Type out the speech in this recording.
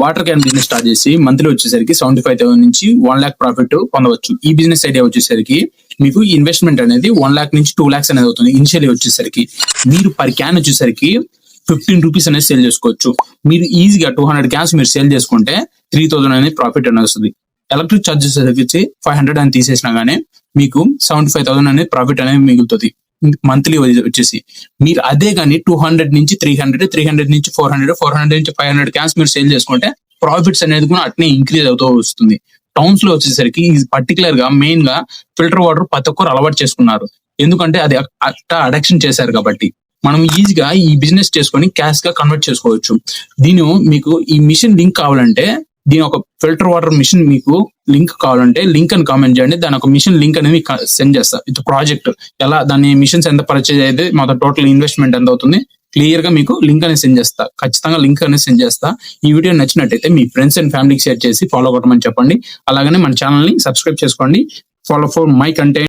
Water can business start చేసి monthly వచ్చేసరికి 75,000 నుంచి 1 lakh ప్రాఫిట్ పొందవచ్చు. ఈ బిజినెస్ ఐడియా వచ్చేసరికి మీకు ఇన్వెస్ట్మెంట్ అనేది 1 lakh నుంచి 2 lakhs అనేది అవుతుంది. ఇనిషియల్లీ వచ్చేసరికి మీరు పర్ క్యాన్ వచ్చేసరికి 15 రూపీస్ అనేది సేల్ చేసుకోవచ్చు. మీరు ఈజీగా 200 క్యాన్స్ మీరు సేల్ చేసుకుంటే 3,000 అనేది ప్రాఫిట్ అనేది వస్తుంది. ఎలక్ట్రిక్ ఛార్జెస్ వచ్చి 500 అని తీసేసినా గానీ మీకు 75,000 అనేది ప్రాఫిట్ అనేది మిగులుతుంది మంత్లీ వచ్చేసి. మీరు అదే కానీ 200 నుంచి 300, 300 నుంచి 400, 400 నుంచి 500 క్యాన్స్ మీరు సేల్ చేసుకుంటే ప్రాఫిట్స్ అనేది కూడా అట్నే ఇంక్రీజ్ అవుతూ వస్తుంది. టౌన్స్ లో వచ్చేసరికి పర్టికులర్ గా మెయిన్ గా ఫిల్టర్ వాటర్ ప్రతి ఒక్కరు అలవాటు చేసుకున్నారు. ఎందుకంటే అది అడక్షన్ చేశారు కాబట్టి. మనం ఈజీగా ఈ బిజినెస్ చేసుకొని క్యాష్ గా కన్వర్ట్ చేసుకోవచ్చు. మీకు ఈ మిషన్ లింక్ కావాలంటే దీని ఒక ఫిల్టర్ వాటర్ మిషన్ మీకు లింక్ కావాలంటే లింక్ అని కామెంట్ చేయండి. దాని ఒక మిషన్ లింక్ అనేది సెండ్ చేస్తా. ఇది ప్రాజెక్ట్ ఎలా దాని మిషన్స్ ఎంత పర్చేజ్ అయితే మొత్తం టోటల్ ఇన్వెస్ట్మెంట్ ఎంత అవుతుంది క్లియర్ గా మీకు లింక్ అనేది సెండ్ చేస్తా. ఖచ్చితంగా లింక్ అనేది సెండ్ చేస్తా. ఈ వీడియో నచ్చినట్టయితే మీ ఫ్రెండ్స్ అండ్ ఫ్యామిలీకి షేర్ చేసి ఫాలో కొట్టమని చెప్పండి. అలాగనే మన ఛానల్ ని సబ్స్క్రైబ్ చేసుకోండి. Follow for my content.